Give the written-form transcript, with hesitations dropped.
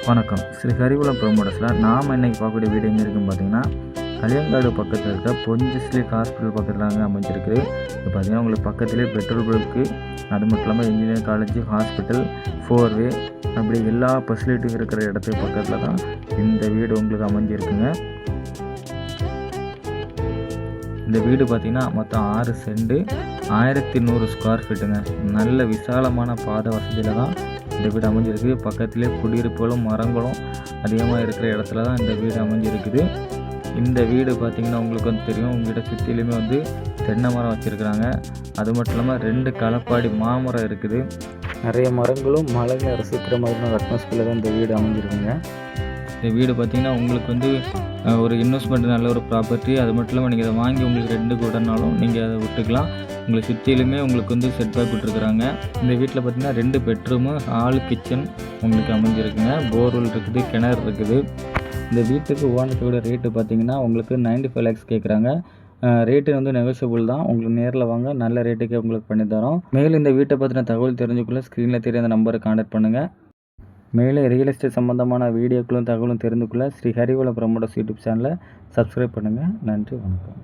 வணக்கம். ஸ்ரீ ஹரிகுலம் ப்ரொமோட்டர்ஸில் நாம் இன்றைக்கி பார்க்கக்கூடிய வீடு எங்கே இருக்குன்னு பார்த்தீங்கன்னா, கலியங்காடு பக்கத்தில் இருக்க பொஞ்சிஸ்லிக் ஹாஸ்பிட்டல் பக்கத்தில் அங்கே அமைஞ்சிருக்குது. இப்போ பார்த்தீங்கன்னா உங்களுக்கு பக்கத்துலேயே பெட்ரோல் பங்க்கு, அது மட்டும் இல்லாமல் இன்ஜினியரிங் காலேஜ், ஹாஸ்பிட்டல், 4வே அப்படி எல்லா ஃபெசிலிட்டியும் இருக்கிற இடத்துக்கு பக்கத்தில் தான் இந்த வீடு உங்களுக்கு அமைஞ்சிருக்குங்க. இந்த வீடு பார்த்திங்கன்னா மொத்தம் 6 சென்ட் 1100 ஸ்கொயர் ஃபீட்டுங்க. நல்ல விசாலமான பாதை வசதியில் தான் இந்த வீடு அமைஞ்சிருக்கு. பக்கத்துலேயே குடியிருப்புகளும் மரங்களும் அதிகமாக இருக்கிற இடத்துல தான் இந்த வீடு அமைஞ்சிருக்குது. இந்த வீடு பார்த்திங்கன்னா உங்களுக்கு வந்து தெரியும், உங்கள்கிட்ட சுற்றிலுமே வந்து தென்னை மரம் வச்சுருக்குறாங்க. அது மட்டும் இல்லாமல் 2 களப்பாடி மாமரம் இருக்குது. நிறைய மரங்களும் மலைகளை ரசிக்கிற மாதிரியான அட்மாஸ்பியரில் தான் இந்த வீடு அமைஞ்சிருக்குங்க. இந்த வீடு பார்த்திங்கன்னா உங்களுக்கு வந்து ஒரு இன்வெஸ்ட்மெண்ட் நல்ல ஒரு ப்ராப்பர்ட்டி. அது மட்டும் இல்லாமல் நீங்கள் இதை வாங்கி உங்களுக்கு ரெண்டு கூடனாலும் நீங்கள் அதை விட்டுக்கலாம். உங்களுக்கு சுற்றிலுமே உங்களுக்கு வந்து செட் பேக் விட்டுருக்குறாங்க. இந்த வீட்டில் பார்த்திங்கன்னா 2 பெட்ரூமு, ஹால், கிச்சன் உங்களுக்கு அமைஞ்சிருக்குங்க. போர்வெல் இருக்குது, கிணறு இருக்குது. இந்த வீட்டுக்கு ஓனரோட ரேட்டு பார்த்திங்கன்னா உங்களுக்கு 95 lakhs கேட்குறாங்க. ரேட்டு வந்து நெகோஷியபிள் தான். உங்களுக்கு நேரில் வாங்க, நல்ல ரேட்டுக்கே உங்களுக்கு பண்ணி தரோம். மேலும் இந்த வீட்டை பற்றின தகவல் தெரிஞ்சுக்கொள்ள ஸ்க்ரீனில் தெரிய அந்த நம்பரை கான்டாக்ட் பண்ணுங்கள். மேலே ரியல் எஸ்டேட் சம்பந்தமான வீடியோக்களும் தகவலும் தெரிந்து கொள்ள ஸ்ரீ ஹரிகுலம் ப்ரொமோட்டர்ஸ் யூடியூப் சேனலை சப்ஸ்கிரைப் பண்ணுங்கள். நன்றி, வணக்கம்.